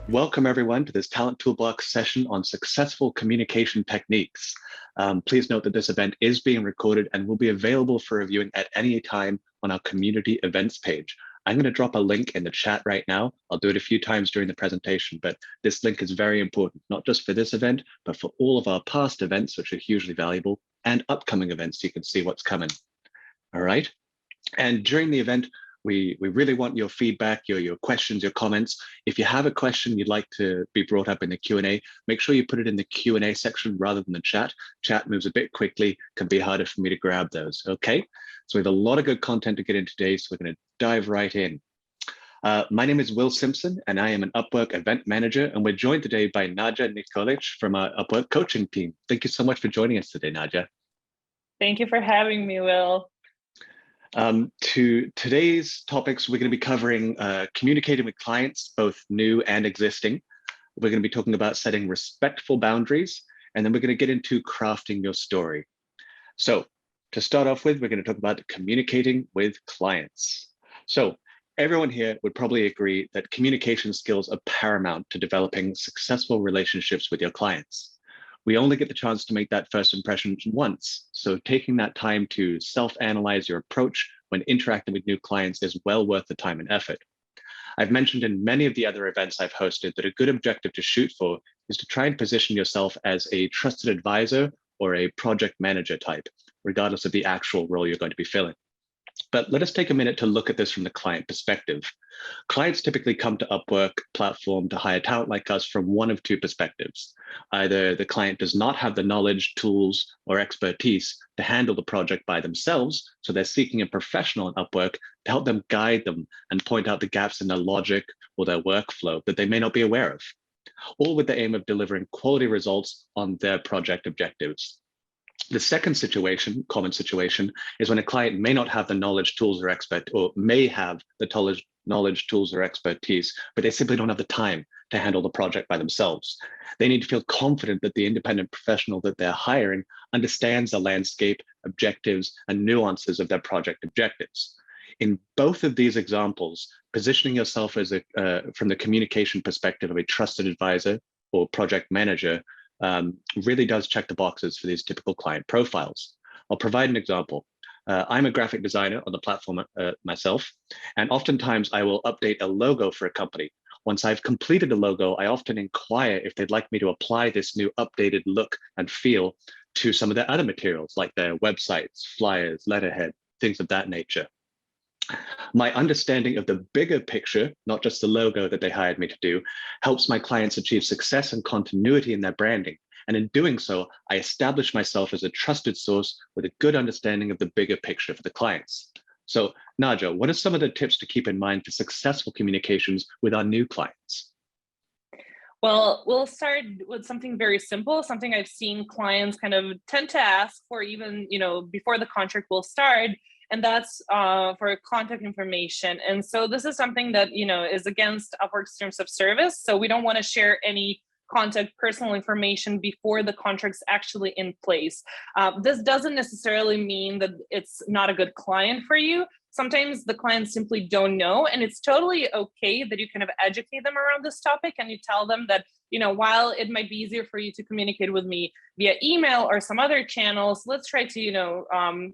Welcome everyone to this Talent Toolbox session on successful communication techniques. Please note that this event is being recorded and will be available for reviewing at any time on our community events page. I'm going to drop a link in the chat right now. I'll do it a few times during the presentation, but this link is very important, not just for this event, but for all of our past events, which are hugely valuable, and upcoming events so you can see what's coming. All right. And during the event, we really want your feedback, your questions, your comments. If you have a question you'd like to be brought up in the Q&A, make sure you put it in the Q&A section rather than the chat. Chat moves a bit quickly, can be harder for me to grab those, okay? So we have a lot of good content to get in today, so we're gonna dive right in. My name is Will Simpson, and I am an Upwork event manager, and we're joined today by Nadja and Nikolic from our Upwork coaching team. Thank you so much for joining us today, Nadja. Thank you for having me, Will. To today's topics, we're going to be covering communicating with clients, both new and existing. We're going to be talking about setting respectful boundaries, and then we're going to get into crafting your story. So to start off with, we're going to talk about communicating with clients. So everyone here would probably agree that communication skills are paramount to developing successful relationships with your clients. We only get the chance to make that first impression once. So taking that time to self-analyze your approach when interacting with new clients is well worth the time and effort. I've mentioned in many of the other events I've hosted that a good objective to shoot for is to try and position yourself as a trusted advisor or a project manager type, regardless of the actual role you're going to be filling. But let us take a minute to look at this from the client perspective. Clients typically come to Upwork platform to hire talent like us from one of two perspectives. Either the client does not have the knowledge, tools, or expertise to handle the project by themselves, so they're seeking a professional in Upwork to help them guide them and point out the gaps in their logic or their workflow that they may not be aware of, all with the aim of delivering quality results on their project objectives. The second situation, common situation, is when a client may not have the knowledge, tools, or may have the knowledge, tools, or expertise, but they simply don't have the time to handle the project by themselves. They need to feel confident that the independent professional that they're hiring understands the landscape, objectives, and nuances of their project objectives. In both of these examples, positioning yourself as from the communication perspective of a trusted advisor or project manager really does check the boxes for these typical client profiles. I'll provide an example. I'm a graphic designer on the platform myself, and oftentimes I will update a logo for a company. Once I've completed a logo, I often inquire if they'd like me to apply this new updated look and feel to some of their other materials, like their websites, flyers, letterhead, things of that nature. My understanding of the bigger picture, not just the logo that they hired me to do, helps my clients achieve success and continuity in their branding. And in doing so, I establish myself as a trusted source with a good understanding of the bigger picture for the clients. So, Nadja, what are some of the tips to keep in mind for successful communications with our new clients? Well, we'll start with something very simple, something I've seen clients kind of tend to ask for even, before the contract will start. And that's for contact information. And so this is something that, is against Upwork's terms of service. So we don't want to share any contact personal information before the contract's actually in place. This doesn't necessarily mean that it's not a good client for you. Sometimes the clients simply don't know, and it's totally okay that you kind of educate them around this topic and you tell them that, while it might be easier for you to communicate with me via email or some other channels, let's try to,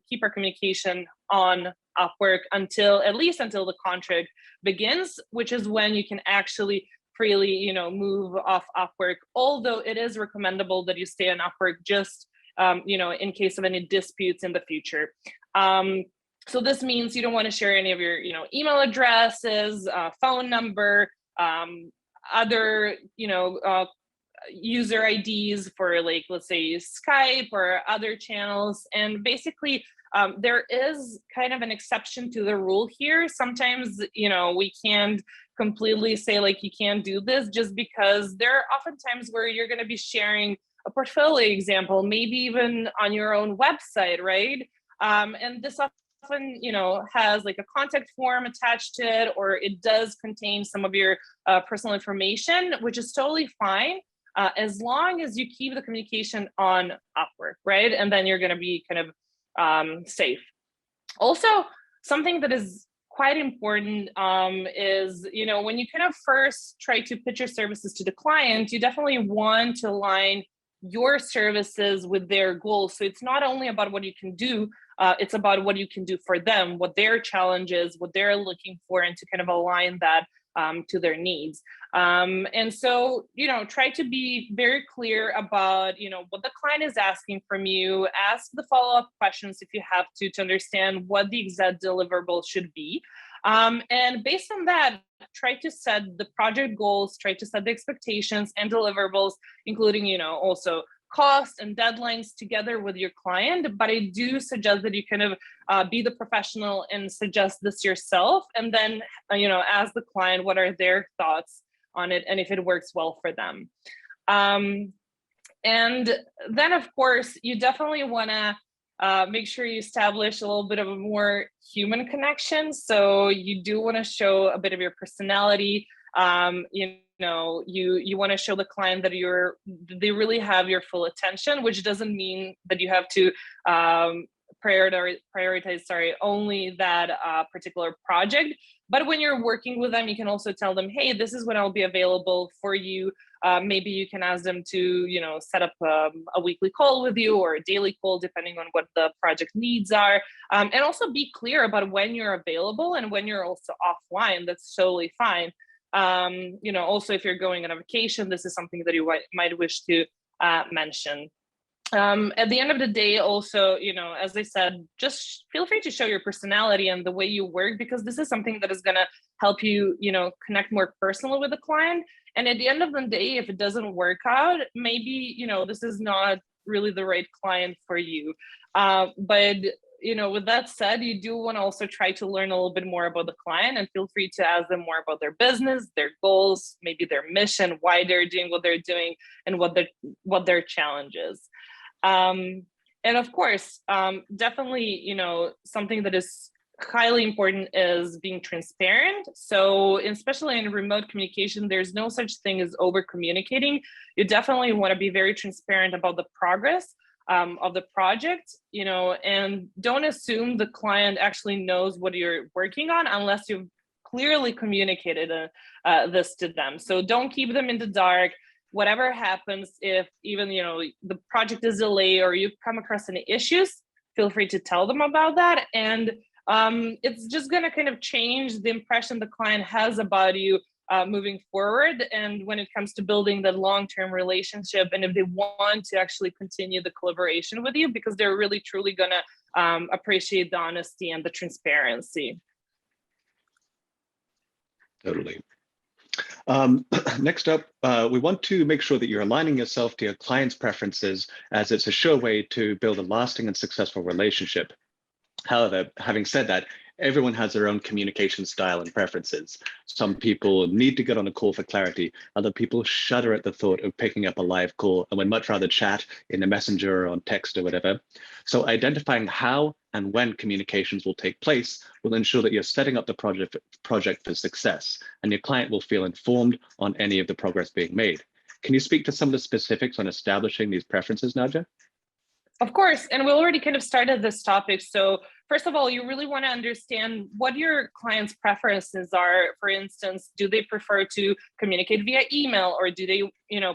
keep our communication on Upwork at least until the contract begins, which is when you can actually freely, move off Upwork. Although it is recommendable that you stay on Upwork just, in case of any disputes in the future. So this means you don't want to share any of your, email addresses, phone number, other, user IDs for, like, let's say Skype or other channels. And basically, there is kind of an exception to the rule here. Sometimes, we can't completely say, like, you can't do this, just because there are often times where you're going to be sharing a portfolio example, maybe even on your own website, right? And this often, has like a contact form attached to it, or it does contain some of your personal information, which is totally fine, as long as you keep the communication on Upwork, right? And then you're going to be kind of safe. Also, something that is quite important is, when you kind of first try to pitch your services to the client, you definitely want to align your services with their goals. So it's not only about what you can do, it's about what you can do for them, what their challenge is, what they're looking for, and to kind of align that to their needs. And so, try to be very clear about, what the client is asking from you. Ask the follow-up questions if you have to understand what the exact deliverable should be. And based on that, try to set the project goals, try to set the expectations and deliverables, including, also cost and deadlines together with your client. But I do suggest that you kind of be the professional and suggest this yourself, and then ask the client what are their thoughts on it and if it works well for them. And then, of course, you definitely want to make sure you establish a little bit of a more human connection. So you do want to show a bit of your personality. You want to show the client that they really have your full attention, which doesn't mean that you have to prioritize only that particular project. But when you're working with them, you can also tell them, hey, this is when I'll be available for you. Maybe you can ask them to, set up a weekly call with you or a daily call, depending on what the project needs are. And also be clear about when you're available and when you're also offline. That's totally fine. Also, if you're going on a vacation, this is something that you might wish to mention. At the end of the day, also, as I said, just feel free to show your personality and the way you work, because this is something that is going to help you, connect more personally with the client. And at the end of the day, if it doesn't work out, maybe, this is not really the right client for you. But with that said, you do want to also try to learn a little bit more about the client, and feel free to ask them more about their business, their goals, maybe their mission, why they're doing what they're doing, and what their challenge is. And of course, definitely, something that is highly important is being transparent. So especially in remote communication, there's no such thing as over communicating. You definitely want to be very transparent about the progress of the project, and don't assume the client actually knows what you're working on unless you've clearly communicated this to them. So don't keep them in the dark. Whatever happens, if even, the project is delayed or you come across any issues, feel free to tell them about that. And it's just going to kind of change the impression the client has about you moving forward. And when it comes to building that long-term relationship, and if they want to actually continue the collaboration with you, because they're really truly going to appreciate the honesty and the transparency. Totally. Next up, we want to make sure that you're aligning yourself to your client's preferences, as it's a sure way to build a lasting and successful relationship. However, having said that, everyone has their own communication style and preferences. Some people need to get on a call for clarity. Other people shudder at the thought of picking up a live call and would much rather chat in a messenger or on text or whatever. So identifying how and when communications will take place will ensure that you're setting up the project for success, and your client will feel informed on any of the progress being made. Can you speak to some of the specifics on establishing these preferences, Nadja? Of course, and we already kind of started this topic. So first of all, you really want to understand what your client's preferences are. For instance, do they prefer to communicate via email, or do they,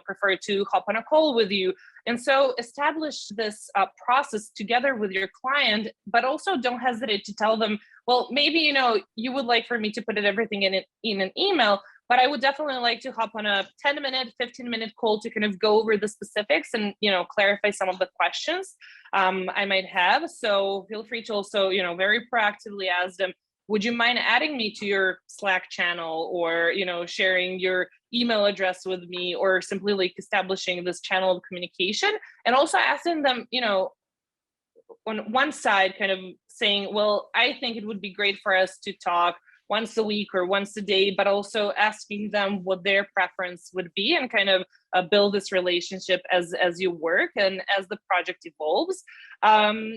prefer to hop on a call with you? And so establish this process together with your client, but also don't hesitate to tell them, well, maybe, you would like for me to put everything in an email, but I would definitely like to hop on a 10-minute, 15-minute call to kind of go over the specifics and, clarify some of the questions I might have. So feel free to also, very proactively ask them, would you mind adding me to your Slack channel, or, sharing your email address with me, or simply like establishing this channel of communication, and also asking them, on one side, kind of saying, well, I think it would be great for us to talk once a week or once a day, but also asking them what their preference would be, and kind of build this relationship as you work and as the project evolves.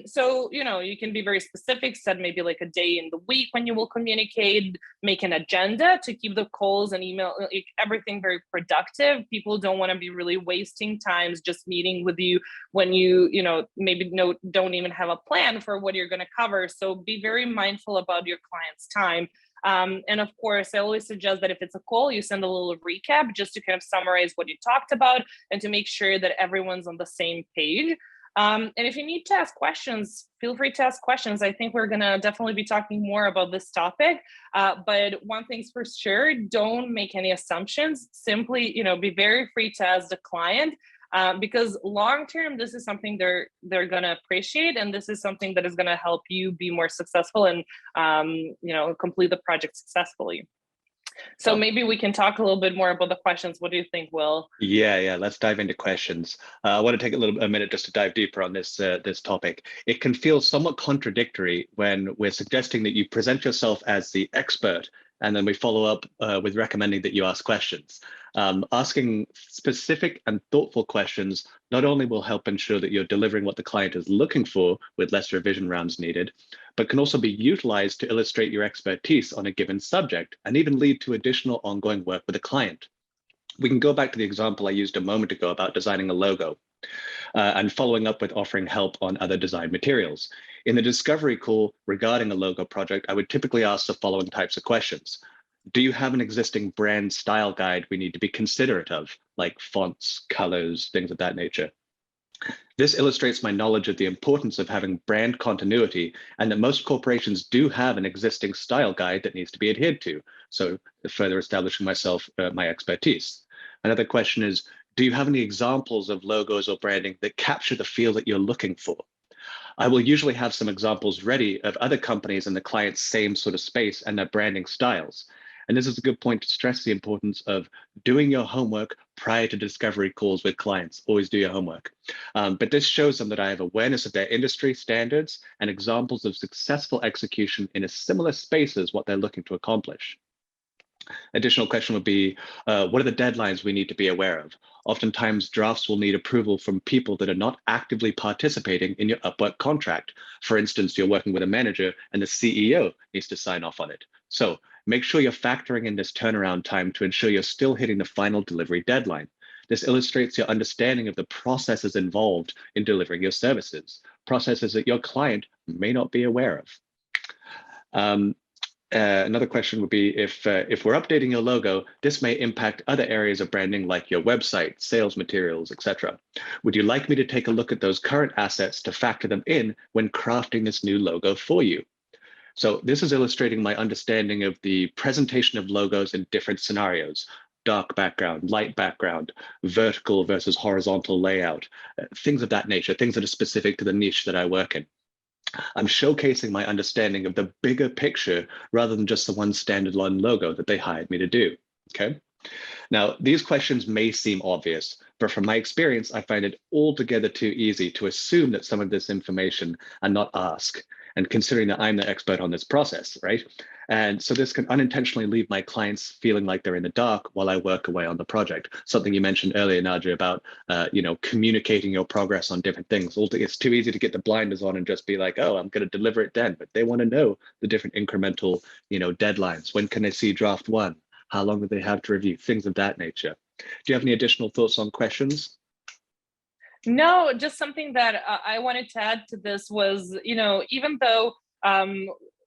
So, you can be very specific, set maybe like a day in the week when you will communicate, make an agenda to keep the calls and email, everything very productive. People don't want to be really wasting times just meeting with you when you maybe don't even have a plan for what you're going to cover. So be very mindful about your client's time. And of course, I always suggest that if it's a call, you send a little recap just to kind of summarize what you talked about and to make sure that everyone's on the same page. And if you need to ask questions, feel free to ask questions. I think we're going to definitely be talking more about this topic. But one thing's for sure, don't make any assumptions. Simply, be very free to ask the client. Because long term, this is something they're going to appreciate, and this is something that is going to help you be more successful and complete the project successfully. So maybe we can talk a little bit more about the questions. What do you think, Will? Yeah. Let's dive into questions. I want to take a minute just to dive deeper on this topic. It can feel somewhat contradictory when we're suggesting that you present yourself as the expert, and then we follow up with recommending that you ask questions. Asking specific and thoughtful questions not only will help ensure that you're delivering what the client is looking for with less revision rounds needed, but can also be utilized to illustrate your expertise on a given subject and even lead to additional ongoing work with a client. We can go back to the example I used a moment ago about designing a logo and following up with offering help on other design materials. In the discovery call regarding a logo project, I would typically ask the following types of questions. Do you have an existing brand style guide we need to be considerate of, like fonts, colors, things of that nature? This illustrates my knowledge of the importance of having brand continuity and that most corporations do have an existing style guide that needs to be adhered to. So further establishing my expertise. Another question is, do you have any examples of logos or branding that capture the feel that you're looking for? I will usually have some examples ready of other companies in the client's same sort of space and their branding styles. And this is a good point to stress the importance of doing your homework prior to discovery calls with clients. Always do your homework. But this shows them that I have awareness of their industry standards and examples of successful execution in a similar space as what they're looking to accomplish. Additional question would be, what are the deadlines we need to be aware of? Oftentimes, drafts will need approval from people that are not actively participating in your Upwork contract. For instance, you're working with a manager and the CEO needs to sign off on it. So make sure you're factoring in this turnaround time to ensure you're still hitting the final delivery deadline. This illustrates your understanding of the processes involved in delivering your services, processes that your client may not be aware of. Another question would be, if we're updating your logo, this may impact other areas of branding like your website, sales materials, etc. Would you like me to take a look at those current assets to factor them in when crafting this new logo for you? So this is illustrating my understanding of the presentation of logos in different scenarios: dark background, light background, vertical versus horizontal layout, things of that nature, things that are specific to the niche that I work in. I'm showcasing my understanding of the bigger picture rather than just the one standalone logo that they hired me to do, okay? Now, these questions may seem obvious, but from my experience, I find it altogether too easy to assume that some of this information and not ask, and considering that I'm the expert on this process, right? And so this can unintentionally leave my clients feeling like they're in the dark while I work away on the project. Something you mentioned earlier, Nadja, about communicating your progress on different things. It's too easy to get the blinders on and just be like, oh, I'm going to deliver it then. But they want to know the different incremental, deadlines. When can they see draft one? How long do they have to review? Things of that nature. Do you have any additional thoughts on questions? No, just something that I wanted to add to this was, even though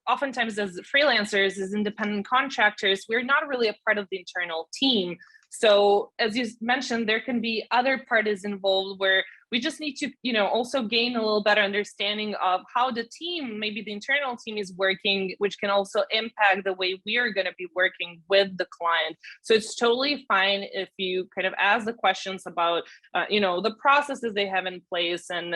oftentimes as freelancers, as independent contractors, we're not really a part of the internal team. So as you mentioned, there can be other parties involved where we just need to, also gain a little better understanding of how the team, maybe the internal team is working, which can also impact the way we are going to be working with the client. So it's totally fine if you kind of ask the questions about, the processes they have in place and,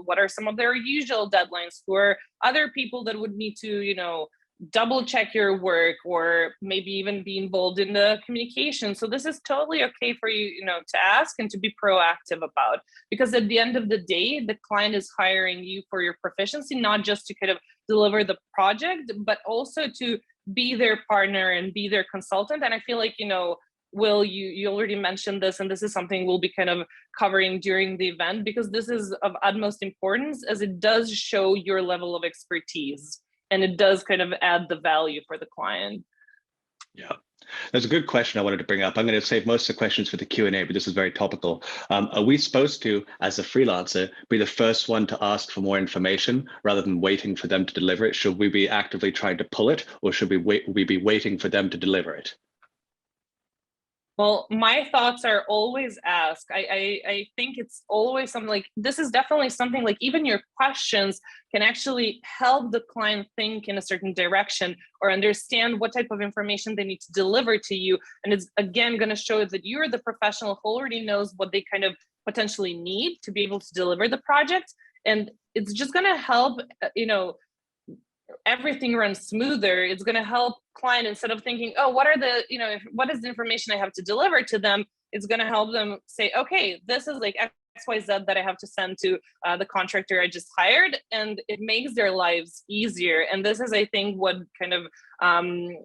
what are some of their usual deadlines for other people that would need to, double check your work or maybe even be involved in the communication. So this is totally okay for you, to ask and to be proactive about, because at the end of the day, the client is hiring you for your proficiency, not just to kind of deliver the project, but also to be their partner and be their consultant. And I feel like, Will, you already mentioned this, and this is something we'll be kind of covering during the event, because this is of utmost importance, as it does show your level of expertise, and it does kind of add the value for the client. Yeah, that's a good question I wanted to bring up. I'm going to save most of the questions for the Q&A, but this is very topical. Are we supposed to, as a freelancer, be the first one to ask for more information rather than waiting for them to deliver it? Should we be actively trying to pull it, or should we be waiting for them to deliver it? Well, my thoughts are always ask. I think it's always something like, this is definitely something like, even your questions can actually help the client think in a certain direction or understand what type of information they need to deliver to you. And it's again going to show that you're the professional who already knows what they kind of potentially need to be able to deliver the project. And it's just going to help, everything runs smoother. It's going to help client, instead of thinking, oh, what is the information I have to deliver to them? It's going to help them say, okay, this is like XYZ that I have to send to the contractor I just hired, and it makes their lives easier. And this is, I think, what kind of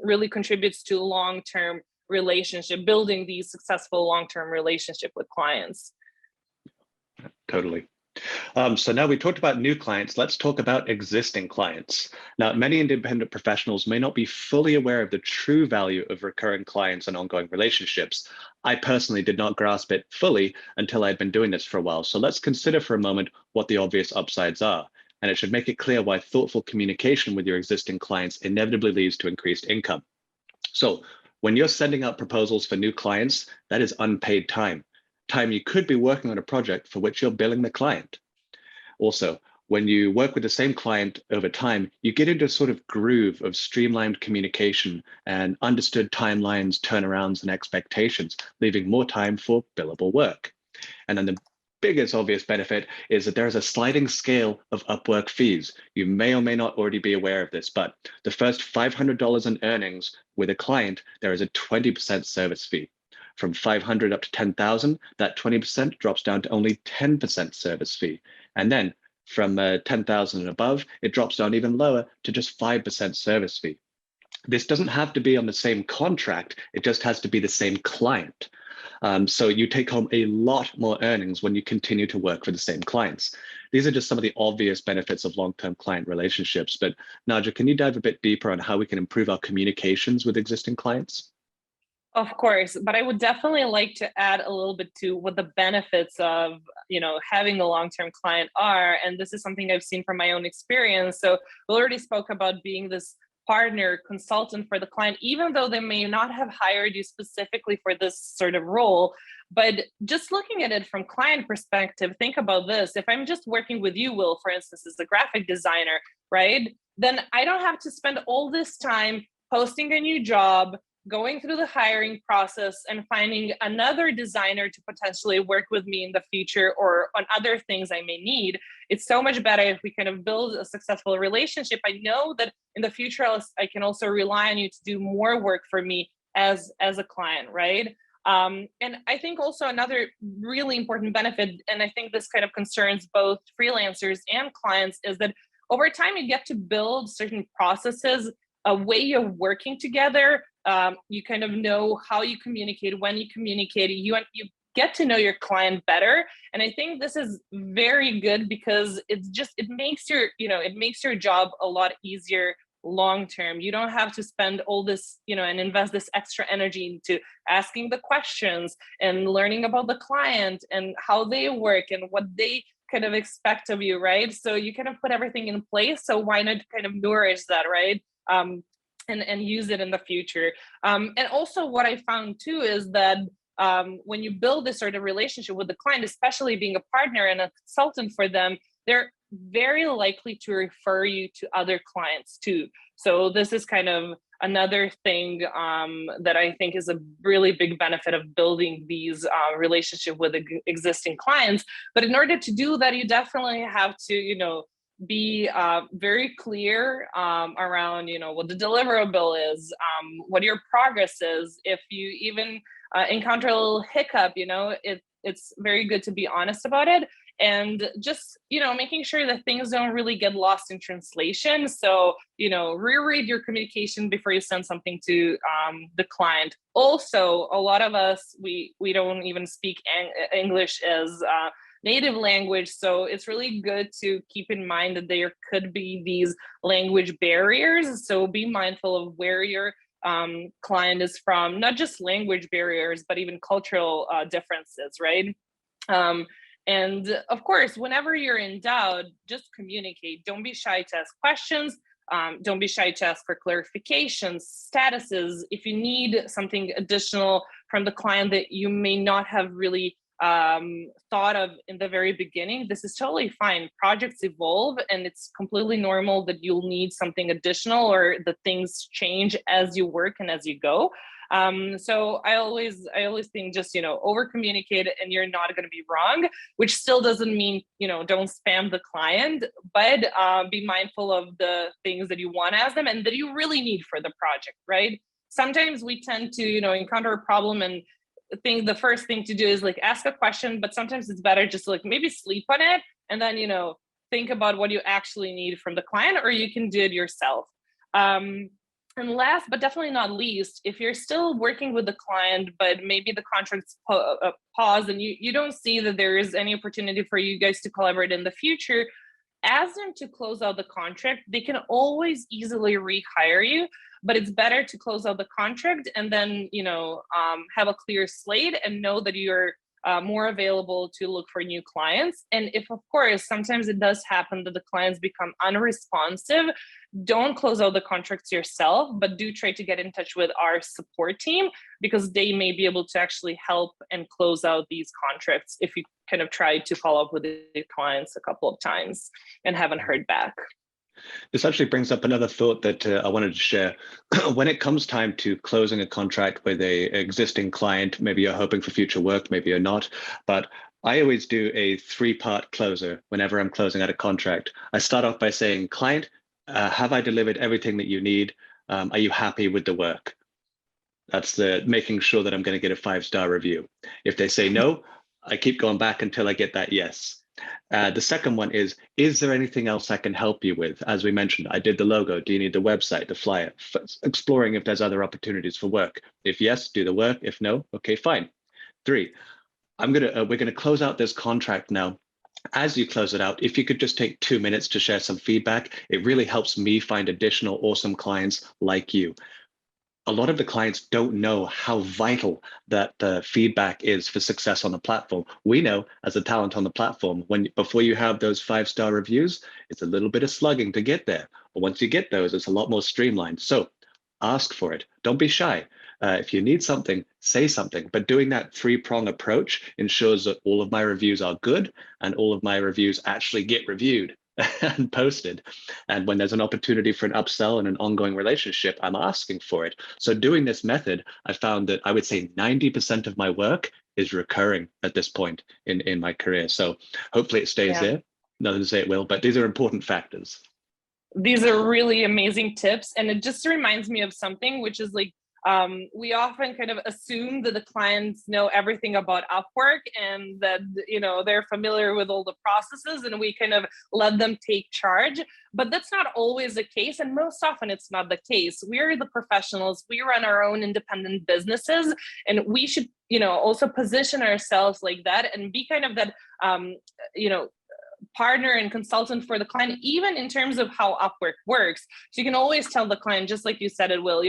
really contributes to long-term relationship, building these successful long-term relationship with clients. Totally. So now we talked about new clients, let's talk about existing clients. Now, many independent professionals may not be fully aware of the true value of recurring clients and ongoing relationships. I personally did not grasp it fully until I'd been doing this for a while. So let's consider for a moment what the obvious upsides are. And it should make it clear why thoughtful communication with your existing clients inevitably leads to increased income. So when you're sending out proposals for new clients, that is unpaid time you could be working on a project for which you're billing the client. Also, when you work with the same client over time, you get into a sort of groove of streamlined communication and understood timelines, turnarounds, and expectations, leaving more time for billable work. And then the biggest obvious benefit is that there is a sliding scale of Upwork fees. You may or may not already be aware of this, but the first $500 in earnings with a client, there is a 20% service fee. From 500 up to 10,000, that 20% drops down to only 10% service fee. And then from 10,000 and above, it drops down even lower to just 5% service fee. This doesn't have to be on the same contract, it just has to be the same client. So you take home a lot more earnings when you continue to work for the same clients. These are just some of the obvious benefits of long-term client relationships. But Nadja, can you dive a bit deeper on how we can improve our communications with existing clients? Of course, but I would definitely like to add a little bit to what the benefits of, having a long-term client are. And this is something I've seen from my own experience. So we already spoke about being this partner, consultant for the client, even though they may not have hired you specifically for this sort of role. But just looking at it from client perspective, think about this. If I'm just working with you, Will, for instance, as a graphic designer, right? Then I don't have to spend all this time posting a new job, going through the hiring process, and finding another designer to potentially work with me in the future or on other things I may need. It's so much better if we kind of build a successful relationship. I know that in the future, I can also rely on you to do more work for me as a client, right? And I think also another really important benefit, and I think this kind of concerns both freelancers and clients, is that over time you get to build certain processes, a way of working together. You kind of know how you communicate, when you communicate, you get to know your client better. And I think this is very good because it makes your job a lot easier long term. You don't have to spend all this, and invest this extra energy into asking the questions and learning about the client and how they work and what they kind of expect of you, right? So you kind of put everything in place. So why not kind of nourish that, right? And use it in the future. And also what I found too is that when you build this sort of relationship with the client, especially being a partner and a consultant for them, they're very likely to refer you to other clients too. So this is kind of another thing that I think is a really big benefit of building these relationships with existing clients. But in order to do that, you definitely have to, be very clear around, what the deliverable is, what your progress is. If you even encounter a little hiccup, it's very good to be honest about it. and just, making sure that things don't really get lost in translation. So, reread your communication before you send something to the client. Also, a lot of us, we don't even speak English as native language. So it's really good to keep in mind that there could be these language barriers. So be mindful of where your client is from, not just language barriers, but even cultural differences, right? And of course, whenever you're in doubt, just communicate. Don't be shy to ask questions. Don't be shy to ask for clarifications, statuses. If you need something additional from the client that you may not have really thought of in the very beginning, this is totally fine. Projects evolve, and it's completely normal that you'll need something additional or that things change as you work and as you go. So I always think just, over communicate and you're not going to be wrong, which still doesn't mean, don't spam the client, but be mindful of the things that you want to ask them and that you really need for the project, right? Sometimes we tend to, encounter a problem and think the first thing to do is like ask a question, but sometimes it's better just to like maybe sleep on it and then, think about what you actually need from the client, or you can do it yourself. And last, but definitely not least, if you're still working with the client, but maybe the contract's paused and you don't see that there is any opportunity for you guys to collaborate in the future, ask them to close out the contract. They can always easily rehire you, but it's better to close out the contract and then, have a clear slate and know that you're more available to look for new clients. And if, of course, sometimes it does happen that the clients become unresponsive, don't close out the contracts yourself, but do try to get in touch with our support team, because they may be able to actually help and close out these contracts if you kind of try to follow up with the clients a couple of times and haven't heard back. This actually brings up another thought that I wanted to share. When it comes time to closing a contract with an existing client, maybe you're hoping for future work, maybe you're not, but I always do a 3-part closer whenever I'm closing out a contract. I start off by saying, client, have I delivered everything that you need? Are you happy with the work? That's the making sure that I'm going to get a 5-star review. If they say no, I keep going back until I get that yes. The second one is there anything else I can help you with? As we mentioned, I did the logo. Do you need the website, the flyer? Exploring if there's other opportunities for work. If yes, do the work. If no, okay, fine. 3, we're gonna close out this contract now. As you close it out, if you could just take 2 minutes to share some feedback, it really helps me find additional awesome clients like you. A lot of the clients don't know how vital that feedback is for success on the platform. We know as a talent on the platform, before you have those 5-star reviews, it's a little bit of slugging to get there. But once you get those, it's a lot more streamlined. So ask for it. Don't be shy. If you need something, say something. But doing that 3-prong approach ensures that all of my reviews are good and all of my reviews actually get reviewed and posted. And when there's an opportunity for an upsell and an ongoing relationship, I'm asking for it. So doing this method, I found that I would say 90% of my work is recurring at this point in my career. So hopefully it stays there. Nothing to say it will, but these are important factors. These are really amazing tips. And it just reminds me of something, which is like, we often kind of assume that the clients know everything about Upwork and that, they're familiar with all the processes and we kind of let them take charge. But that's not always the case. And most often it's not the case. We're the professionals. We run our own independent businesses, and we should, also position ourselves like that and be kind of that, partner and consultant for the client, even in terms of how Upwork works. So you can always tell the client, just like you said it will,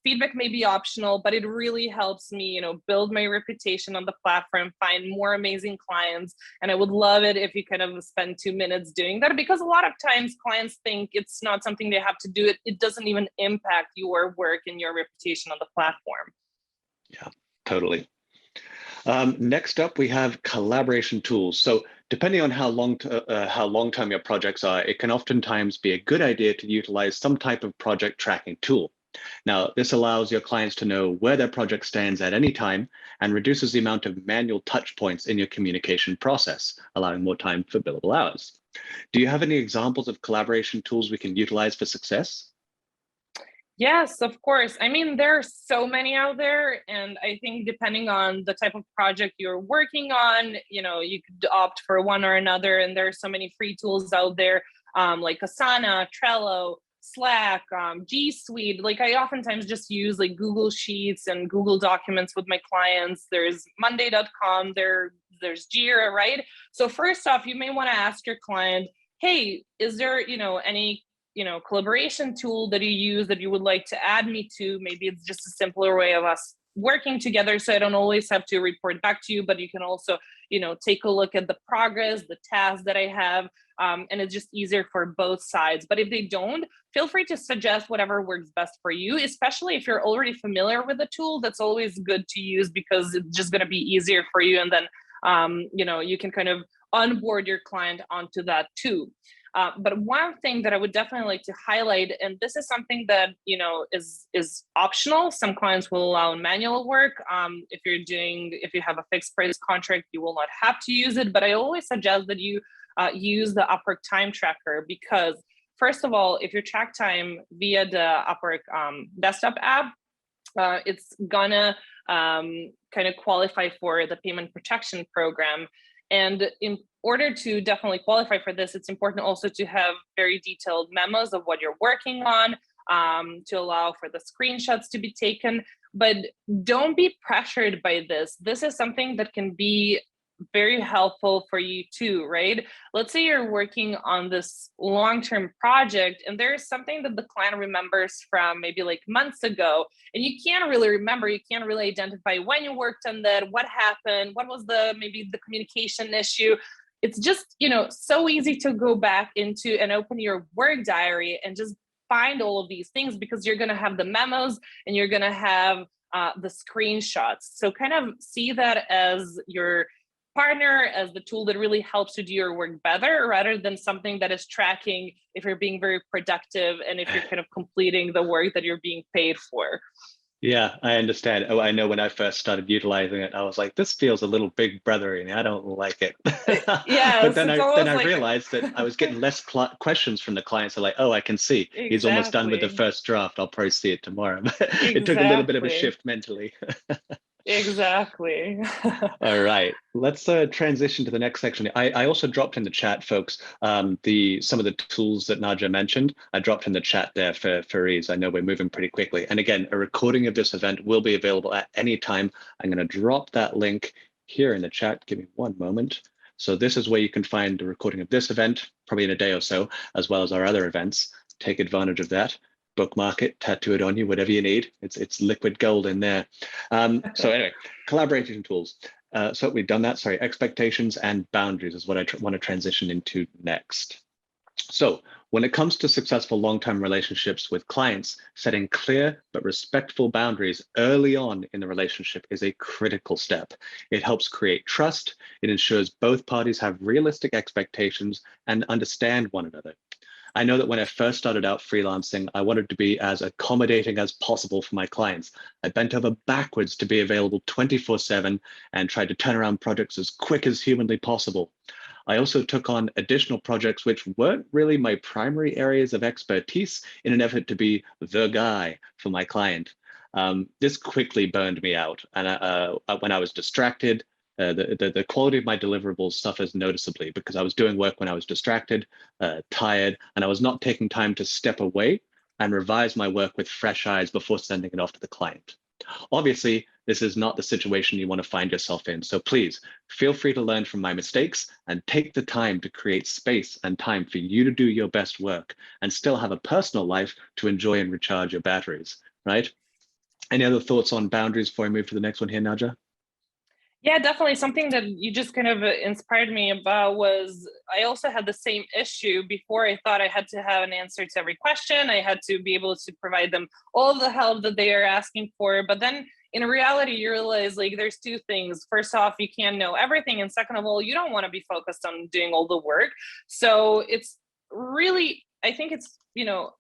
feedback may be optional, but it really helps me, build my reputation on the platform, find more amazing clients. And I would love it if you kind of spend 2 minutes doing that, because a lot of times clients think it's not something they have to do. It doesn't even impact your work and your reputation on the platform. Yeah, totally. Next up, we have collaboration tools. So depending on how long-term your projects are, it can oftentimes be a good idea to utilize some type of project tracking tool. Now, this allows your clients to know where their project stands at any time and reduces the amount of manual touch points in your communication process, allowing more time for billable hours. Do you have any examples of collaboration tools we can utilize for success? Yes, of course. I mean, there are so many out there, and I think depending on the type of project you're working on, you could opt for one or another. And there are so many free tools out there, like Asana, Trello, Slack, G Suite. Like I oftentimes just use like Google Sheets and Google Documents with my clients. There's Monday.com. There's Jira, right? So first off, you may want to ask your client, hey, is there any collaboration tool that you use that you would like to add me to? Maybe it's just a simpler way of us working together, so I don't always have to report back to you, but you can also take a look at the progress, the tasks that I have, and it's just easier for both sides. But if they don't, feel free to suggest whatever works best for you, especially if you're already familiar with the tool. That's always good to use because it's just going to be easier for you, and then you can kind of onboard your client onto that too. But one thing that I would definitely like to highlight, and this is something that is optional. Some clients will allow manual work. If you have a fixed price contract, you will not have to use it. But I always suggest that you use the Upwork time tracker, because first of all, if you track time via the Upwork desktop app, it's gonna kind of qualify for the payment protection program. And in order to definitely qualify for this, it's important also to have very detailed memos of what you're working on, to allow for the screenshots to be taken. But don't be pressured by this. This is something that can be very helpful for you too, right? Let's say you're working on this long-term project and there's something that the client remembers from maybe like months ago, and you can't really remember, you can't really identify when you worked on that, what happened, what was maybe the communication issue. It's just, so easy to go back into and open your work diary and just find all of these things, because you're going to have the memos and you're going to have the screenshots. So kind of see that as your partner, as the tool that really helps you do your work better, rather than something that is tracking if you're being very productive and if you're kind of completing the work that you're being paid for. Yeah, I understand. Oh, I know when I first started utilizing it, I was like, this feels a little big brothery and I don't like it. But Yes, then it's I almost like realized that I was getting less questions from the clients. They're like, oh, I can see he's almost done with the exactly, first draft. I'll probably see it tomorrow. It took a little bit of a exactly, shift mentally. exactly. All right, let's transition to the next section. I also dropped in the chat, folks, some of the tools that Nadja mentioned. I dropped in the chat there for ease. I know we're moving pretty quickly. And again, a recording of this event will be available at any time. I'm going to drop that link here in the chat. Give me one moment. So this is where you can find the recording of this event, probably in a day or so, as well as our other events. Take advantage of that. Bookmark it, tattoo it on you, whatever you need. It's liquid gold in there. So anyway, collaboration tools. So we've done that. Sorry, expectations and boundaries is what I want to transition into next. So when it comes to successful long-term relationships with clients, setting clear but respectful boundaries early on in the relationship is a critical step. It helps create trust. It ensures both parties have realistic expectations and understand one another. I know that when I first started out freelancing, I wanted to be as accommodating as possible for my clients. I bent over backwards to be available 24/7 and tried to turn around projects as quick as humanly possible. I also took on additional projects which weren't really my primary areas of expertise in an effort to be the guy for my client. This quickly burned me out. And when I was distracted, the quality of my deliverables suffers noticeably because I was doing work when I was distracted, tired, and I was not taking time to step away and revise my work with fresh eyes before sending it off to the client. Obviously, this is not the situation you want to find yourself in. So please feel free to learn from my mistakes and take the time to create space and time for you to do your best work and still have a personal life to enjoy and recharge your batteries, right? Any other thoughts on boundaries before I move to the next one here, Nadja? Yeah, definitely. Something that you just kind of inspired me about was I also had the same issue before. I thought I had to have an answer to every question. I had to be able to provide them all of the help that they are asking for. But then in reality, you realize like there's two things. First off, you can't know everything. And second of all, you don't want to be focused on doing all the work. So it's really, I think it's,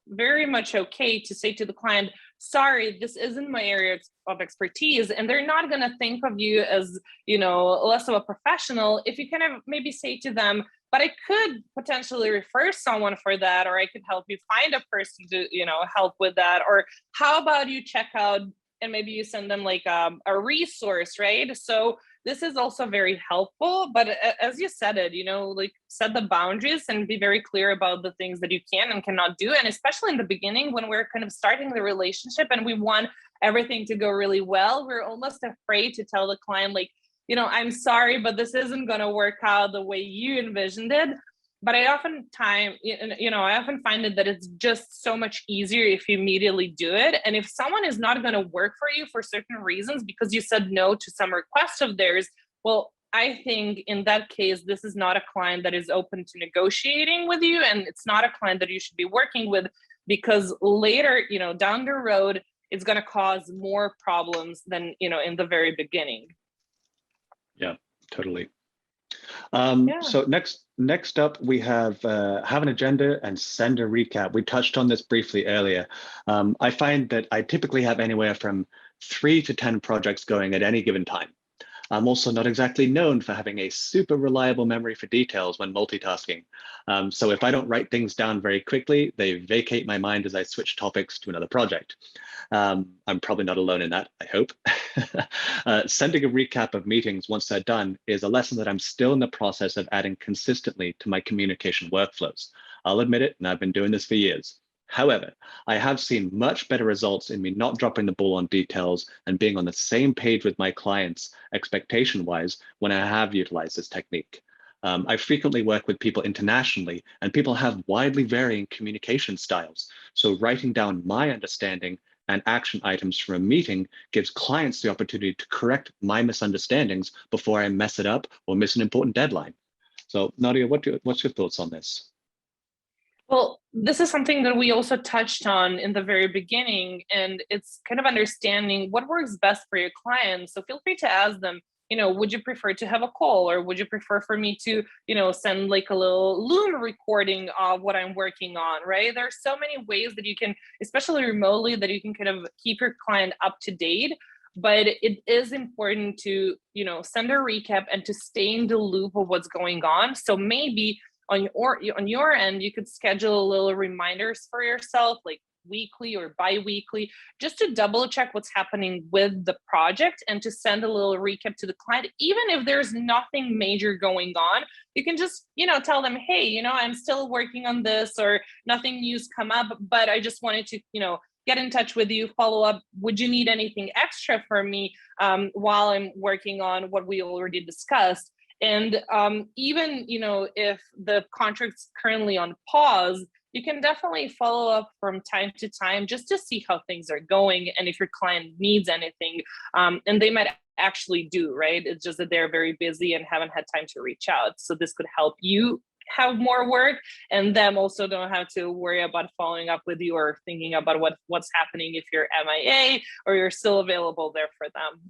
very much okay to say to the client, sorry, this isn't my area of expertise. And they're not going to think of you as, less of a professional if you kind of maybe say to them, but I could potentially refer someone for that, or I could help you find a person to, help with that. Or how about you check out, and maybe you send them like a resource, right? So this is also very helpful, but as you said it, like set the boundaries and be very clear about the things that you can and cannot do. And especially in the beginning, when we're kind of starting the relationship and we want everything to go really well, we're almost afraid to tell the client, like, I'm sorry, but this isn't going to work out the way you envisioned it. But I often find it that it's just so much easier if you immediately do it. And if someone is not going to work for you for certain reasons because you said no to some request of theirs, well, I think in that case, this is not a client that is open to negotiating with you. And it's not a client that you should be working with, because later, down the road, it's going to cause more problems than, in the very beginning. Yeah, totally. So next up, we have an agenda and send a recap. We touched on this briefly earlier. I find that I typically have anywhere from 3 to 10 projects going at any given time. I'm also not exactly known for having a super reliable memory for details when multitasking. So if I don't write things down very quickly, they vacate my mind as I switch topics to another project. I'm probably not alone in that, I hope. Sending a recap of meetings once they're done is a lesson that I'm still in the process of adding consistently to my communication workflows. I'll admit it, and I've been doing this for years. However, I have seen much better results in me not dropping the ball on details and being on the same page with my clients expectation-wise when I have utilized this technique. I frequently work with people internationally, and people have widely varying communication styles. So writing down my understanding and action items from a meeting gives clients the opportunity to correct my misunderstandings before I mess it up or miss an important deadline. So Nadja, what's your thoughts on this? Well, this is something that we also touched on in the very beginning, and it's kind of understanding what works best for your clients. So feel free to ask them, would you prefer to have a call, or would you prefer for me to, send like a little Loom recording of what I'm working on, right? There are so many ways that you can, especially remotely, that you can kind of keep your client up to date. But it is important to, send a recap and to stay in the loop of what's going on. So maybe on your end, you could schedule little reminders for yourself, like weekly or bi-weekly, just to double check what's happening with the project and to send a little recap to the client. Even if there's nothing major going on, you can just, tell them, hey, I'm still working on this, or nothing new's come up, but I just wanted to, get in touch with you, follow up. Would you need anything extra from me while I'm working on what we already discussed? And even, if the contract's currently on pause, you can definitely follow up from time to time just to see how things are going and if your client needs anything. And they might actually do, right? It's just that they're very busy and haven't had time to reach out. So this could help you have more work, and them also don't have to worry about following up with you or thinking about what's happening if you're MIA or you're still available there for them.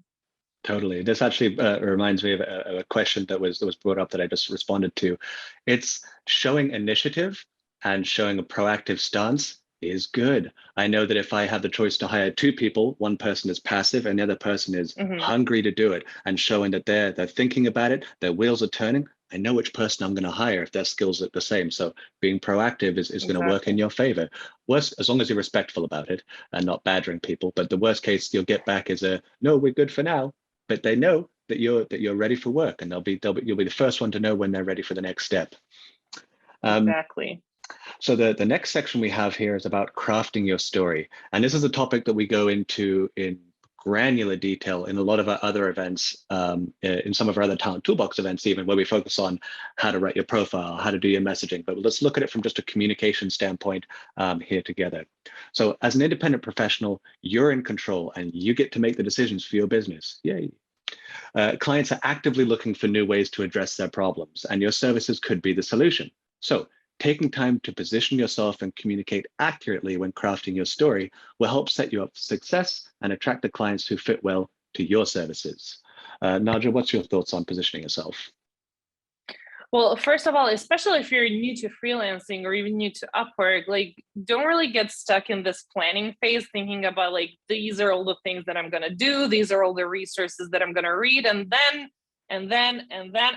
Totally. This actually reminds me of a question that was brought up that I just responded to. It's showing initiative and showing a proactive stance is good. I know that if I have the choice to hire 2 people, one person is passive and the other person is hungry to do it, and showing that they're thinking about it, their wheels are turning, I know which person I'm going to hire if their skills are the same. So being proactive is going to work in your favor. Worse, as long as you're respectful about it and not badgering people. But the worst case you'll get back is no, we're good for now. But they know that you're ready for work, and you'll be the first one to know when they're ready for the next step. Exactly. So the next section we have here is about crafting your story. And this is a topic that we go into in granular detail in a lot of our other events, in some of our other Talent Toolbox events, even, where we focus on how to write your profile, how to do your messaging. But let's look at it from just a communication standpoint here together. So as an independent professional, you're in control and you get to make the decisions for your business. Yay. Clients are actively looking for new ways to address their problems, and your services could be the solution. So taking time to position yourself and communicate accurately when crafting your story will help set you up for success and attract the clients who fit well to your services. Nadja, what's your thoughts on positioning yourself? Well, first of all, especially if you're new to freelancing or even new to Upwork, like don't really get stuck in this planning phase thinking about like these are all the things that I'm gonna do, these are all the resources that I'm gonna read, and then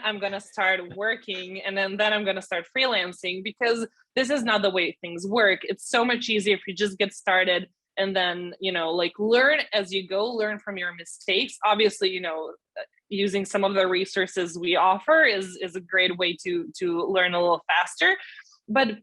I'm gonna start working, and then I'm gonna start freelancing, because this is not the way things work. It's so much easier if you just get started and then, like learn as you go, learn from your mistakes. Obviously, using some of the resources we offer is a great way to learn a little faster. But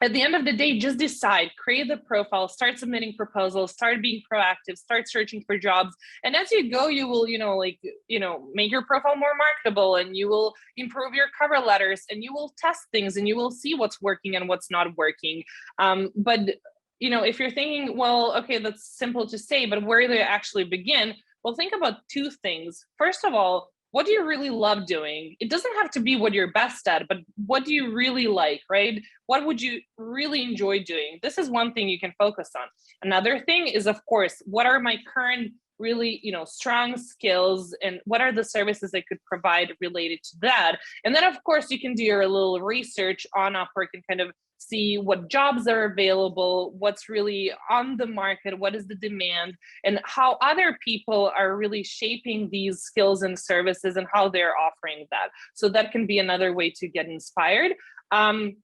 at the end of the day, just decide, create the profile, start submitting proposals, start being proactive, start searching for jobs. And as you go, you will, make your profile more marketable, and you will improve your cover letters, and you will test things, and you will see what's working and what's not working. But if you're thinking, well, okay, that's simple to say, but where do I actually begin? Well, think about two things. First of all, what do you really love doing? It doesn't have to be what you're best at, but what do you really like, right? What would you really enjoy doing? This is one thing you can focus on. Another thing is, of course, what are my current really strong skills, and what are the services I could provide related to that? And then of course you can do your little research on Upwork and kind of see what jobs are available, what's really on the market, what is the demand, and how other people are really shaping these skills and services and how they're offering that. So that can be another way to get inspired. And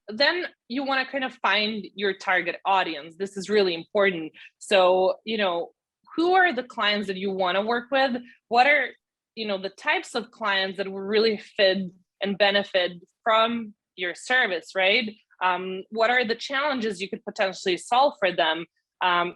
then you want to kind of find your target audience. This is really important. So, who are the clients that you want to work with? What are, the types of clients that will really fit and benefit from your service, right? What are the challenges you could potentially solve for them?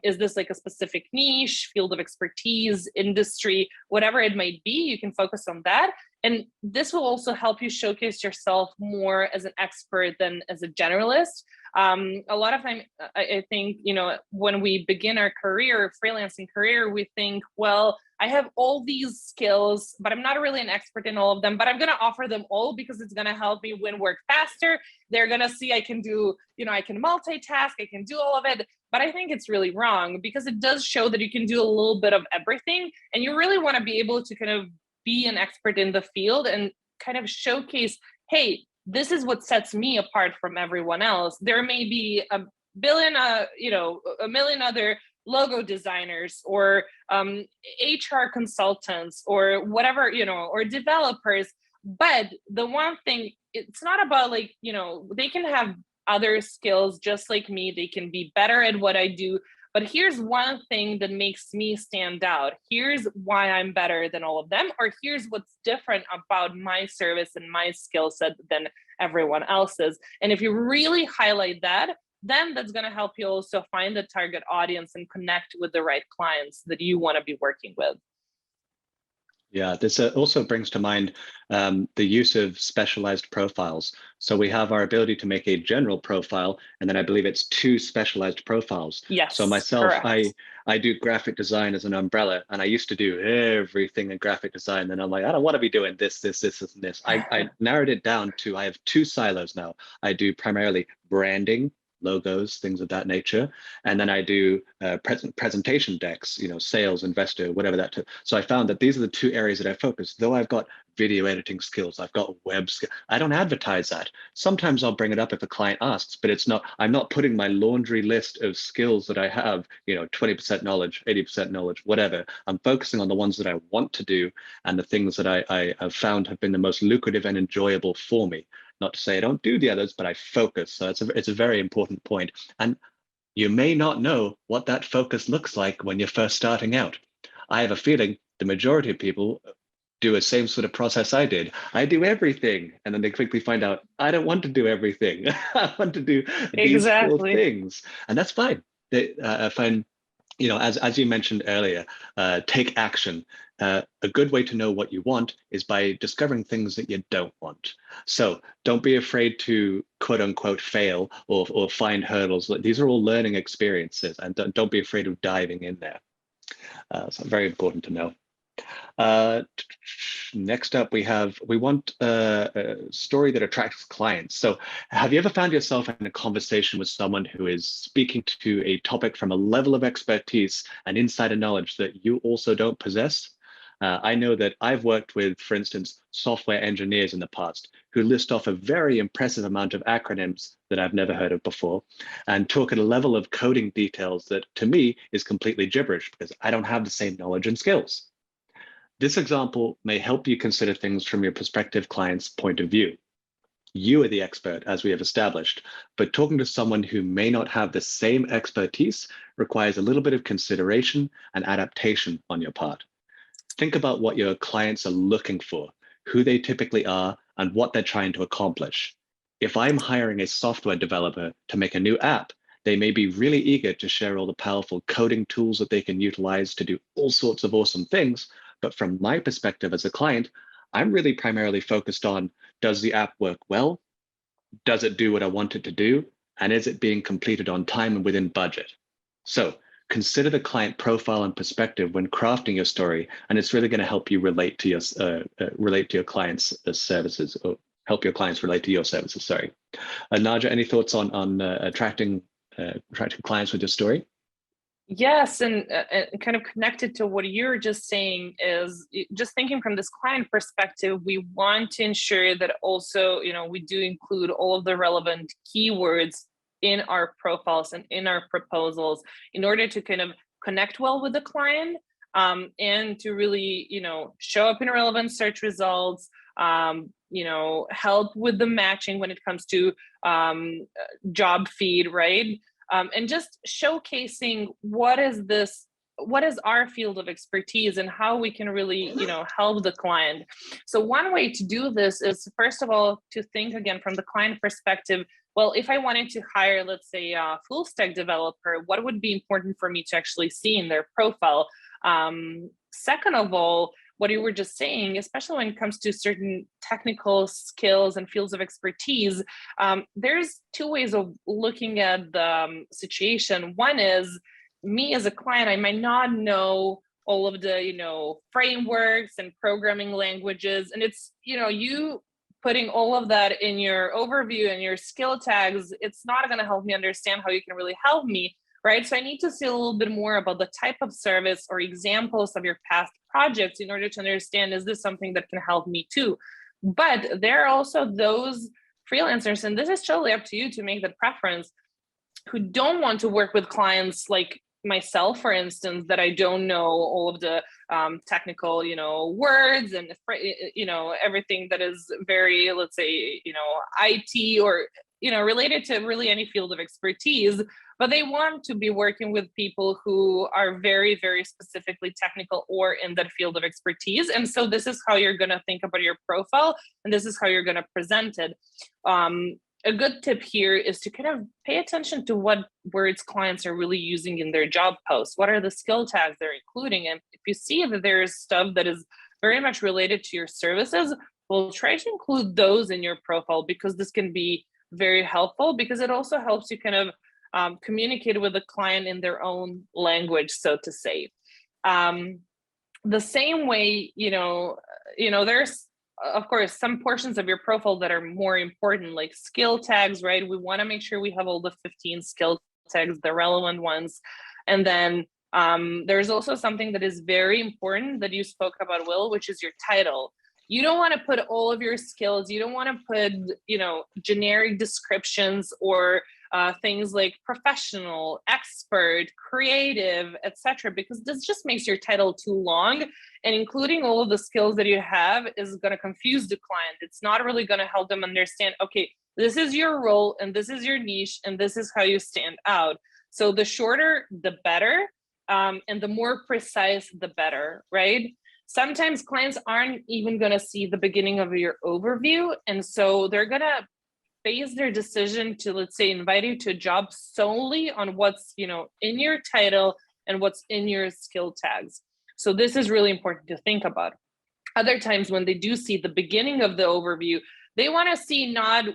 Is this like a specific niche, field of expertise, industry, whatever it might be, you can focus on that. And this will also help you showcase yourself more as an expert than as a generalist. A lot of time, I think, when we begin our career, freelancing career, we think, well, I have all these skills, but I'm not really an expert in all of them, but I'm going to offer them all because it's going to help me win work faster. They're going to see I can do, I can multitask, I can do all of it. But I think it's really wrong, because it does show that you can do a little bit of everything. And you really want to be able to kind of be an expert in the field and kind of showcase, hey, this is what sets me apart from everyone else. There may be a million other logo designers or HR consultants or whatever, or developers. But the one thing, it's not about like, they can have other skills just like me. They can be better at what I do. But here's one thing that makes me stand out. Here's why I'm better than all of them, or here's what's different about my service and my skill set than everyone else's. And if you really highlight that, then that's going to help you also find the target audience and connect with the right clients that you want to be working with. Yeah, this also brings to mind the use of specialized profiles. So we have our ability to make a general profile, and then I believe it's 2 specialized profiles. Yes. So myself, correct. I do graphic design as an umbrella, and I used to do everything in graphic design. And I'm like, I don't want to be doing this, and this. I narrowed it down to, I have 2 silos now. I do primarily branding, logos, things of that nature. And then I do presentation decks, sales, investor, whatever that. So I found that these are the 2 areas that I focus. Though I've got video editing skills, I've got web skills, I don't advertise that. Sometimes I'll bring it up if a client asks, but I'm not putting my laundry list of skills that I have, 20% knowledge, 80% knowledge, whatever. I'm focusing on the ones that I want to do and the things that I have found have been the most lucrative and enjoyable for me. Not to say I don't do the others, but I focus. So it's a very important point. And you may not know what that focus looks like when you're first starting out. I have a feeling the majority of people do the same sort of process I did. I do everything, and then they quickly find out, I don't want to do everything. I want to do these 4 Exactly. things. And that's fine. I find, as you mentioned earlier, take action. A good way to know what you want is by discovering things that you don't want. So don't be afraid to quote unquote fail or find hurdles. These are all learning experiences, and don't be afraid of diving in there. So very important to know. Next up, we want a story that attracts clients. So have you ever found yourself in a conversation with someone who is speaking to a topic from a level of expertise and insider knowledge that you also don't possess? I know that I've worked with, for instance, software engineers in the past who list off a very impressive amount of acronyms that I've never heard of before and talk at a level of coding details that to me is completely gibberish because I don't have the same knowledge and skills. This example may help you consider things from your prospective client's point of view. You are the expert, as we have established, but talking to someone who may not have the same expertise requires a little bit of consideration and adaptation on your part. Think about what your clients are looking for, who they typically are, and what they're trying to accomplish. If I'm hiring a software developer to make a new app, they may be really eager to share all the powerful coding tools that they can utilize to do all sorts of awesome things. But from my perspective as a client, I'm really primarily focused on, does the app work well? Does it do what I want it to do? And is it being completed on time and within budget? So consider the client profile and perspective when crafting your story, and it's really going to help you relate to your clients' services, or help your clients relate to your services. Sorry, Nadja, any thoughts on attracting clients with your story? Yes, and kind of connected to what you're just saying is just thinking from this client perspective, we want to ensure that also, we do include all of the relevant keywords in our profiles and in our proposals in order to kind of connect well with the client, and to really, show up in relevant search results, help with the matching when it comes to job feed, right? And just showcasing what is our field of expertise and how we can really, help the client. So one way to do this is, first of all, to think again from the client perspective. Well, if I wanted to hire, let's say, a full stack developer, what would be important for me to actually see in their profile? Second of all, what you were just saying, especially when it comes to certain technical skills and fields of expertise, there's two ways of looking at the situation. One is, me as a client, I might not know all of the, frameworks and programming languages. And it's, you putting all of that in your overview and your skill tags, it's not going to help me understand how you can really help me. Right. So I need to see a little bit more about the type of service or examples of your past projects in order to understand, is this something that can help me too? But there are also those freelancers, and this is totally up to you to make that preference, who don't want to work with clients like myself, for instance, that I don't know all of the technical, words and, everything that is very, let's say, IT or, related to really any field of expertise. But they want to be working with people who are very, very specifically technical or in that field of expertise. And so this is how you're going to think about your profile, and this is how you're going to present it. A good tip here is to kind of pay attention to what words clients are really using in their job posts. What are the skill tags they're including? And if you see that there's stuff that is very much related to your services, well, try to include those in your profile, because this can be very helpful, because it also helps you kind of communicate with the client in their own language, so to say. The same way, there's, of course, some portions of your profile that are more important, like skill tags, right? We want to make sure we have all the 15 skill tags, the relevant ones. And then there's also something that is very important that you spoke about, Will, which is your title. You don't want to put all of your skills. You don't want to put, generic descriptions or things like professional, expert, creative, etc., because this just makes your title too long. And including all of the skills that you have is going to confuse the client. It's not really going to help them understand, okay, this is your role and this is your niche and this is how you stand out. So the shorter, the better, and the more precise, the better, right? Sometimes clients aren't even going to see the beginning of your overview. And so they're going to base their decision to, let's say, invite you to a job solely on what's, in your title and what's in your skill tags. So this is really important to think about. Other times when they do see the beginning of the overview, they want to see not,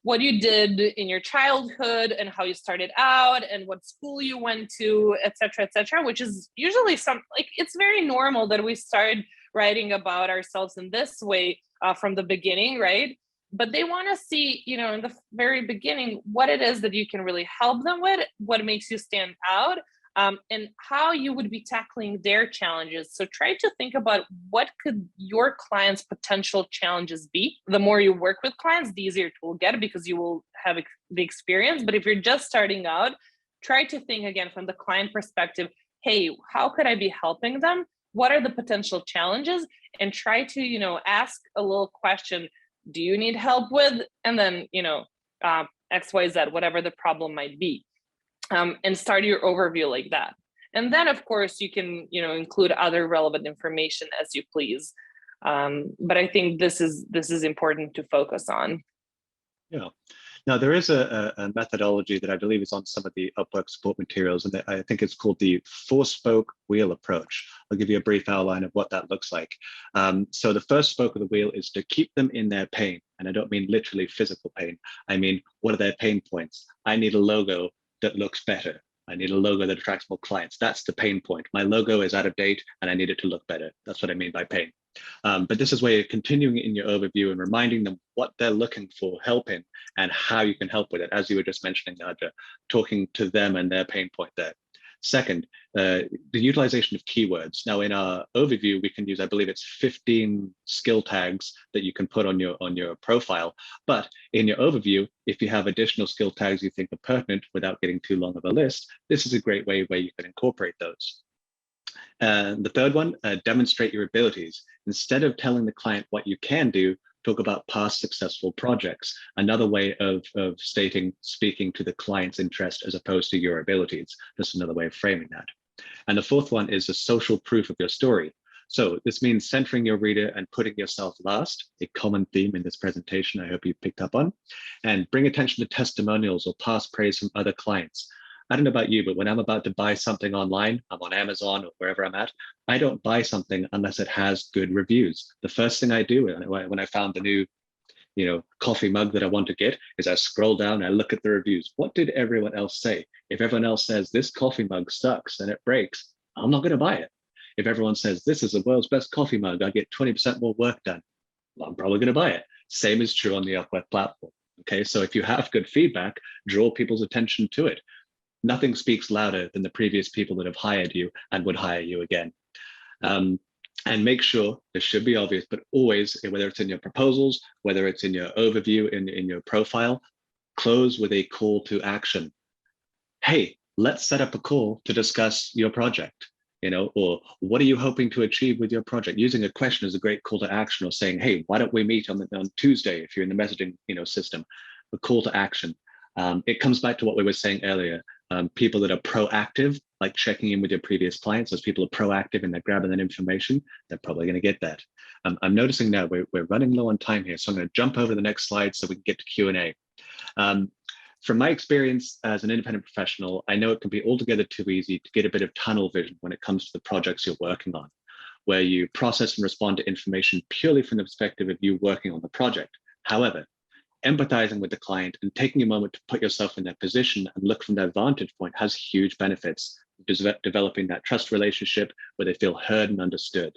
what you did in your childhood and how you started out and what school you went to, et cetera, which is usually it's very normal that we start writing about ourselves in this way from the beginning, right? But they want to see, in the very beginning, what it is that you can really help them with, what makes you stand out, and how you would be tackling their challenges. So try to think about what could your clients' potential challenges be. The more you work with clients, the easier it will get because you will have the experience. But if you're just starting out, try to think again from the client perspective, hey, how could I be helping them? What are the potential challenges? And try to, ask a little question, do you need help with? And then, X, Y, Z, whatever the problem might be. And start your overview like that. And then, of course, you can, include other relevant information as you please. But I think this is important to focus on. Yeah. Now, there is a methodology that I believe is on some of the Upwork support materials, and I think it's called the four-spoke wheel approach. I'll give you a brief outline of what that looks like. So the first spoke of the wheel is to keep them in their pain. And I don't mean literally physical pain. I mean, what are their pain points? I need a logo that looks better. I need a logo that attracts more clients. That's the pain point. My logo is out of date and I need it to look better. That's what I mean by pain. But this is where you're continuing in your overview and reminding them what they're looking for help in and how you can help with it, as you were just mentioning, Nadja, talking to them and their pain point there. Second, the utilization of keywords. Now, in our overview, we can use, I believe it's 15 skill tags that you can put on your profile. But in your overview, if you have additional skill tags you think are pertinent without getting too long of a list, this is a great way where you can incorporate those. And the third one, demonstrate your abilities. Instead of telling the client what you can do, talk about past successful projects. Another way of speaking to the client's interest as opposed to your abilities. Just another way of framing that. And the fourth one is the social proof of your story. So this means centering your reader and putting yourself last, a common theme in this presentation I hope you picked up on, and bring attention to testimonials or past praise from other clients. I don't know about you, but when I'm about to buy something online, I'm on Amazon or wherever I'm at, I don't buy something unless it has good reviews. The first thing I do when I found the new, coffee mug that I want to get is I scroll down and I look at the reviews. What did everyone else say? If everyone else says this coffee mug sucks and it breaks, I'm not going to buy it. If everyone says this is the world's best coffee mug, I get 20% more work done, well, I'm probably going to buy it. Same is true on the Upwork platform. Okay, so if you have good feedback, draw people's attention to it. Nothing speaks louder than the previous people that have hired you and would hire you again. And make sure, this should be obvious, but always, whether it's in your proposals, whether it's in your overview, in your profile, close with a call to action. Hey, let's set up a call to discuss your project, or what are you hoping to achieve with your project? Using a question is a great call to action, or saying, hey, why don't we meet on Tuesday if you're in the messaging system, a call to action. It comes back to what we were saying earlier. People that are proactive, like checking in with your previous clients, as people are proactive and they're grabbing that information, they're probably going to get that. I'm noticing now we're running low on time here, so I'm going to jump over to the next slide so we can get to Q&A. From my experience as an independent professional, I know it can be altogether too easy to get a bit of tunnel vision when it comes to the projects you're working on, where you process and respond to information purely from the perspective of you working on the project. However, empathizing with the client and taking a moment to put yourself in their position and look from their vantage point has huge benefits, developing that trust relationship where they feel heard and understood.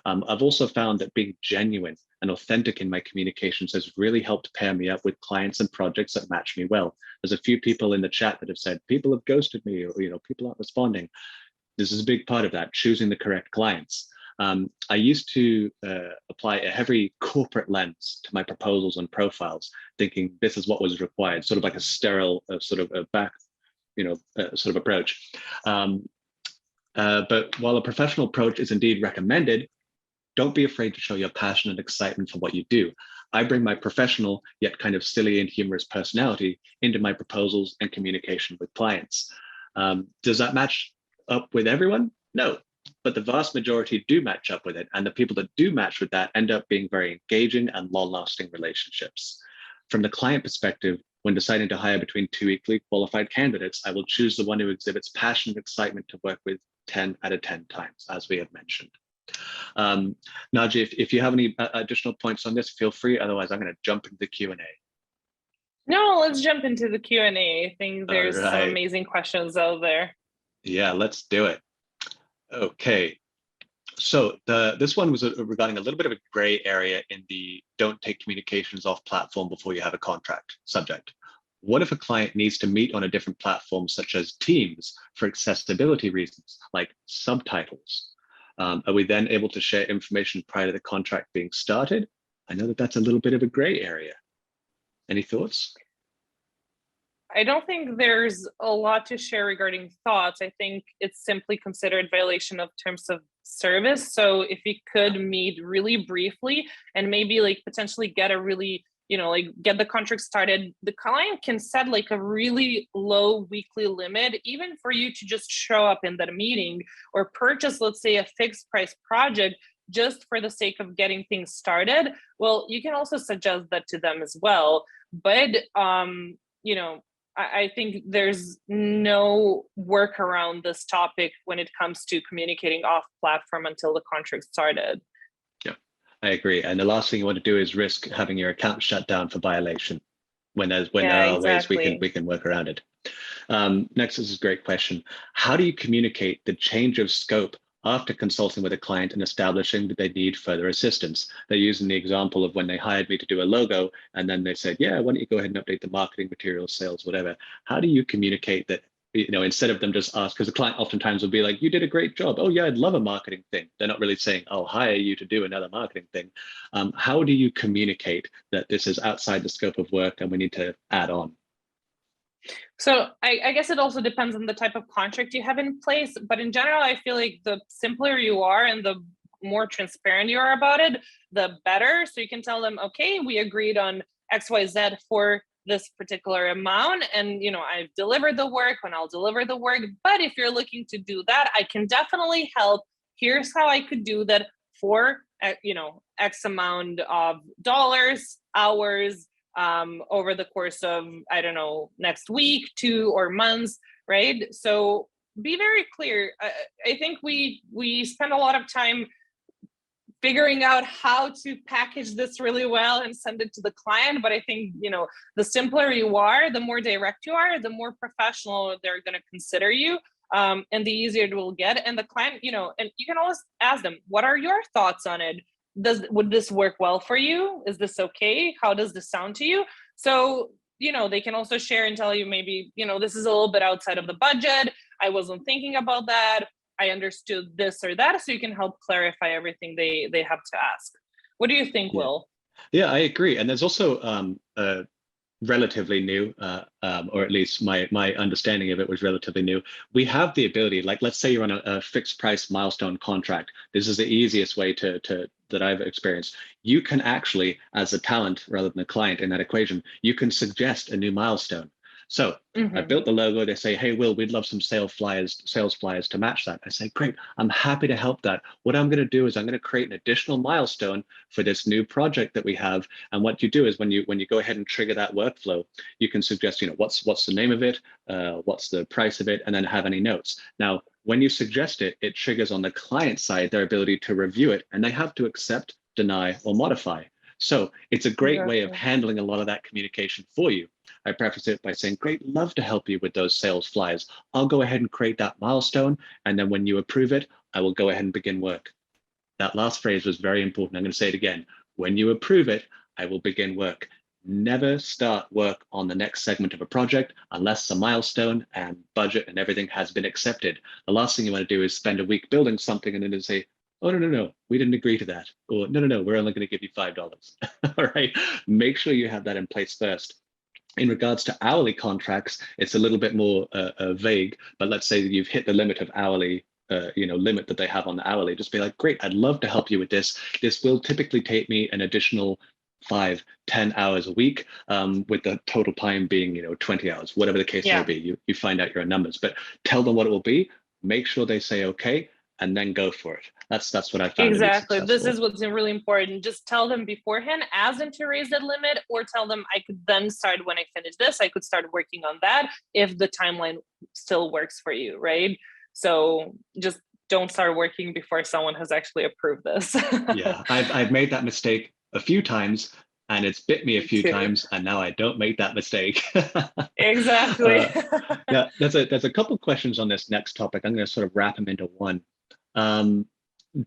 I've also found that being genuine and authentic in my communications has really helped pair me up with clients and projects that match me well. There's a few people in the chat that have said, people have ghosted me, or people aren't responding. This is a big part of that, choosing the correct clients. I used to apply a heavy corporate lens to my proposals and profiles, thinking this is what was required, sort of like a sterile sort of approach. But while a professional approach is indeed recommended, don't be afraid to show your passion and excitement for what you do. I bring my professional yet kind of silly and humorous personality into my proposals and communication with clients. Does that match up with everyone? No. But the vast majority do match up with it. And the people that do match with that end up being very engaging and long-lasting relationships. From the client perspective, when deciding to hire between two equally qualified candidates, I will choose the one who exhibits passion and excitement to work with 10 out of 10 times, as we have mentioned. Nadja, if you have any additional points on this, feel free. Otherwise, I'm going to jump into the Q&A. No, let's jump into the Q&A. I think there's some amazing questions out there. Yeah, let's do it. Okay, so this one was regarding a little bit of a gray area in the don't take communications off platform before you have a contract subject. What if a client needs to meet on a different platform, such as Teams, for accessibility reasons, like subtitles? Are we then able to share information prior to the contract being started? I know that that's a little bit of a gray area. Any thoughts? I don't think there's a lot to share regarding thoughts. I think it's simply considered violation of terms of service. So if we could meet really briefly and maybe like potentially get a really, like get the contract started, the client can set like a really low weekly limit, even for you to just show up in that meeting or purchase, let's say, a fixed price project just for the sake of getting things started. Well, you can also suggest that to them as well. But I think there's no work around this topic when it comes to communicating off platform until the contract started. Yeah, I agree. And the last thing you want to do is risk having your account shut down for violation when there are exactly. ways we can work around it. Next is a great question. How do you communicate the change of scope after consulting with a client and establishing that they need further assistance? They're using the example of when they hired me to do a logo, and then they said, yeah, why don't you go ahead and update the marketing materials, sales, whatever. How do you communicate that, instead of them just ask, because the client oftentimes will be like, you did a great job. Oh yeah, I'd love a marketing thing. They're not really saying, I'll hire you to do another marketing thing. How do you communicate that this is outside the scope of work and we need to add on? So I guess it also depends on the type of contract you have in place. But in general, I feel like the simpler you are and the more transparent you are about it, the better. So you can tell them, okay, we agreed on XYZ for this particular amount. And, I've delivered the work when I'll deliver the work. But if you're looking to do that, I can definitely help. Here's how I could do that for, X amount of dollars, hours, over the course of, I don't know, next week, 2 or months, right? So be very clear. I think we spend a lot of time figuring out how to package this really well and send it to the client. But I think, the simpler you are, the more direct you are, the more professional they're going to consider you. And the easier it will get. And the client, and you can always ask them, what are your thoughts on it? Would this work well for you? Is this okay? How does this sound to you? So, they can also share and tell you maybe, this is a little bit outside of the budget. I wasn't thinking about that. I understood this or that. So you can help clarify everything they have to ask. What do you think, Will? Yeah, I agree. And there's also relatively new, or at least my understanding of it was relatively new. We have the ability, like let's say you're on a fixed price milestone contract. This is the easiest way to that I've experienced. You can actually, as a talent rather than a client in that equation, you can suggest a new milestone. So I built the logo. They say, hey, Will, we'd love some sales flyers to match that. I say, great, I'm happy to help that. What I'm going to do is I'm going to create an additional milestone for this new project that we have. And what you do is when you go ahead and trigger that workflow, you can suggest, what's the name of it, what's the price of it, and then have any notes. Now, when you suggest it, it triggers on the client side their ability to review it, and they have to accept, deny, or modify. So it's a great way of handling a lot of that communication for you. I preface it by saying, great, love to help you with those sales flyers. I'll go ahead and create that milestone. And then when you approve it, I will go ahead and begin work. That last phrase was very important. I'm going to say it again. When you approve it, I will begin work. Never start work on the next segment of a project unless the milestone and budget and everything has been accepted. The last thing you want to do is spend a week building something and then say, oh, no, we didn't agree to that. Or no, we're only going to give you $5. All right, make sure you have that in place first. In regards to hourly contracts, it's a little bit more vague, but let's say that you've hit the limit of hourly, limit that they have on the hourly. Just be like, great, I'd love to help you with this. This will typically take me an additional 5-10 hours a week, with the total time being 20 hours, whatever the case may be. You find out your numbers, but tell them what it will be, make sure they say okay, and then go for it. That's what I found. Exactly. This is what's really important. Just tell them beforehand, ask them to raise that limit, or tell them I could then start when I finish this. I could start working on that if the timeline still works for you, right? So just don't start working before someone has actually approved this. Yeah, I've made that mistake a few times, and it's bit me a few times, and now I don't make that mistake. Exactly. Yeah, there's a couple of questions on this next topic. I'm going to sort of wrap them into one.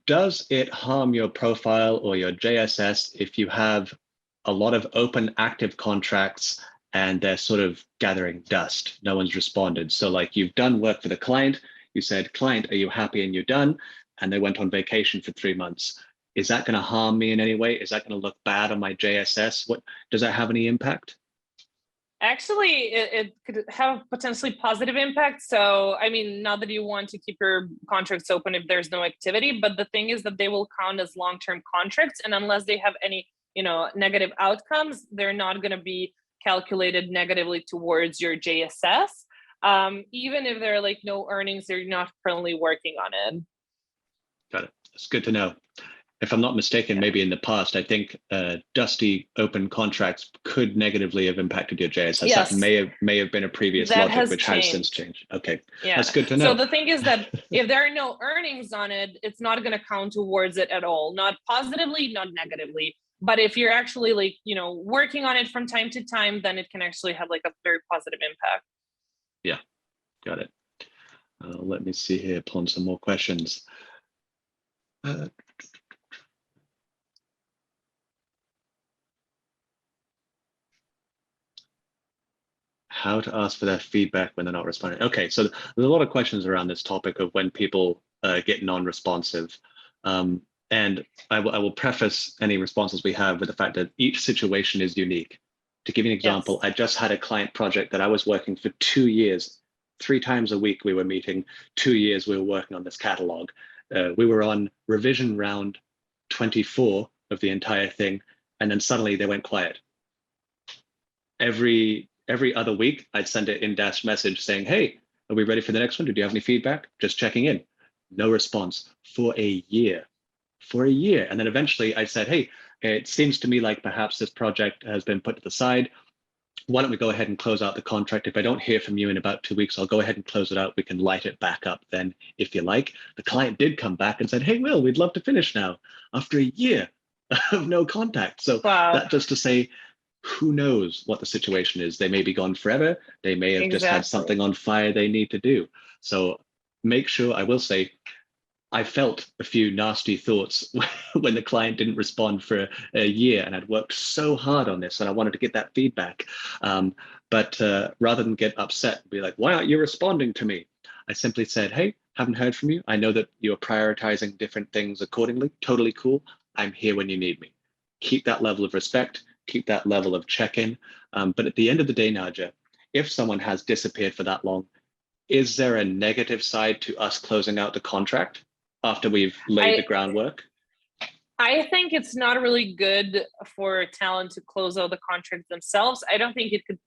Does it harm your profile or your JSS if you have a lot of open active contracts and they're sort of gathering dust. No one's responded. So like you've done work for the client, you said, client, are you happy? And you're done. And they went on vacation for 3 months. Is that going to harm me in any way? Is that going to look bad on my JSS? What does that have any impact? Actually, it could have potentially positive impact. So, I mean, not that you want to keep your contracts open if there's no activity, but the thing is that they will count as long-term contracts, and unless they have any, negative outcomes, they're not going to be calculated negatively towards your JSS. Even if there are like no earnings, they're not currently working on it. Got it. It's good to know. If I'm not mistaken, maybe in the past, I think dusty open contracts could negatively have impacted your JSS. Yes. That may have been a previous that logic, which has since changed. Okay, yeah, that's good to know. So the thing is that if there are no earnings on it, it's not going to count towards it at all, not positively, not negatively. But if you're actually like, working on it from time to time, then it can actually have like a very positive impact. Yeah, got it. Let me see here, pull on some more questions. How to ask for their feedback when they're not responding. Okay, so there's a lot of questions around this topic of when people get non-responsive. And I will preface any responses we have with the fact that each situation is unique. To give you an example, yes. I just had a client project that I was working for 2 years. 3 times a week we were meeting. 2 years we were working on this catalog. We were on revision round 24 of the entire thing, and then suddenly they went quiet. Every other week, I'd send an in-dash message saying, hey, are we ready for the next one? Did you have any feedback? Just checking in. No response for a year. And then eventually I said, hey, it seems to me like perhaps this project has been put to the side. Why don't we go ahead and close out the contract? If I don't hear from you in about 2 weeks, I'll go ahead and close it out. We can light it back up then, if you like. The client did come back and said, hey, Will, we'd love to finish now after a year of no contact. So that just to say, who knows what the situation is? They may be gone forever. They may have just had something on fire they need to do. So make sure, I will say, I felt a few nasty thoughts when the client didn't respond for a year, and I'd worked so hard on this and I wanted to get that feedback. But rather than get upset and be like, why aren't you responding to me? I simply said, hey, haven't heard from you. I know that you're prioritizing different things accordingly. Totally cool. I'm here when you need me. Keep that level of respect, keep that level of check-in. But at the end of the day, Nadja, if someone has disappeared for that long, is there a negative side to us closing out the contract after we've laid the groundwork? I think it's not really good for talent to close out the contract themselves. I don't think it could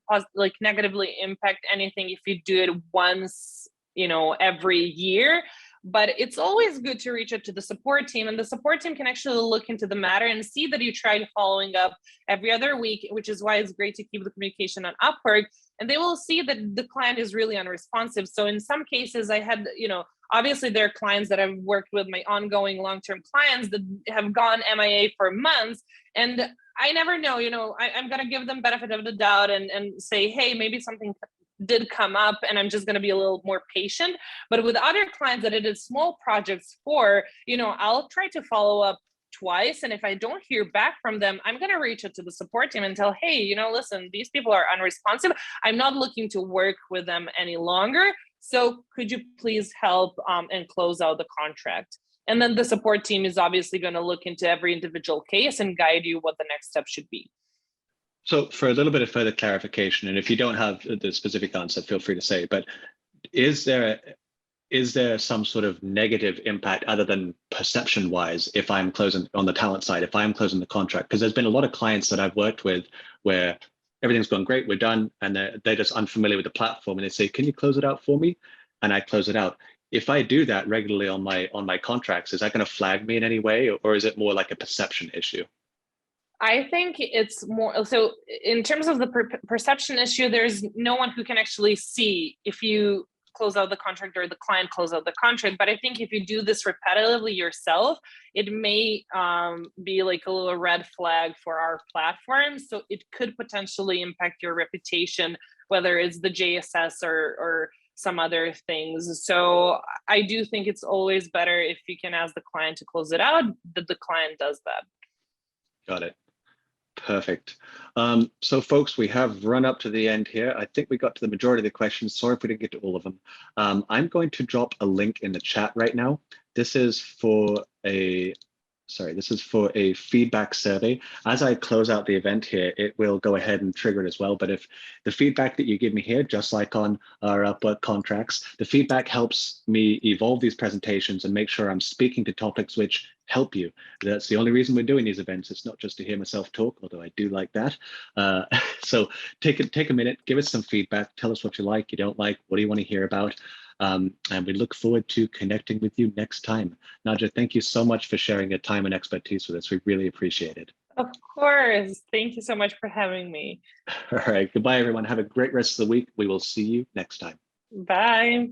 negatively impact anything if you do it once, every year. But it's always good to reach out to the support team, and the support team can actually look into the matter and see that you tried following up every other week, which is why it's great to keep the communication on Upwork, and they will see that the client is really unresponsive. So in some cases I had, obviously there are clients that I've worked with, my ongoing long-term clients that have gone MIA for months, and I never know, I'm going to give them benefit of the doubt and say, hey, maybe something did come up and I'm just going to be a little more patient. But with other clients that I did small projects for, I'll try to follow up twice. And if I don't hear back from them, I'm going to reach out to the support team and tell, hey, listen, these people are unresponsive. I'm not looking to work with them any longer. So could you please help and close out the contract? And then the support team is obviously going to look into every individual case and guide you what the next step should be. So for a little bit of further clarification, and if you don't have the specific answer, feel free to say, but is there some sort of negative impact other than perception wise if I'm closing on the talent side, if I'm closing the contract? Because there's been a lot of clients that I've worked with where everything's gone great, we're done, and they're just unfamiliar with the platform and they say, can you close it out for me? And I close it out. If I do that regularly on my contracts, is that going to flag me in any way, or is it more like a perception issue? I think it's more, so in terms of the perception issue, there's no one who can actually see if you close out the contract or the client close out the contract. But I think if you do this repetitively yourself, it may be like a little red flag for our platform. So it could potentially impact your reputation, whether it's the JSS or some other things. So I do think it's always better if you can ask the client to close it out, that the client does that. Got it. Perfect. So folks, we have run up to the end here. I think we got to the majority of the questions. Sorry if we didn't get to all of them. I'm going to drop a link in the chat right now. This is for a feedback survey. As I close out the event here, it will go ahead and trigger it as well. But if the feedback that you give me here, just like on our Upwork contracts, the feedback helps me evolve these presentations and make sure I'm speaking to topics which help you. That's the only reason we're doing these events. It's not just to hear myself talk, although I do like that. So take a minute, give us some feedback, tell us what you like, you don't like, what do you want to hear about? And we look forward to connecting with you next time. Nadja, thank you so much for sharing your time and expertise with us. We really appreciate it. Of course. Thank you so much for having me. All right. Goodbye, everyone. Have a great rest of the week. We will see you next time. Bye.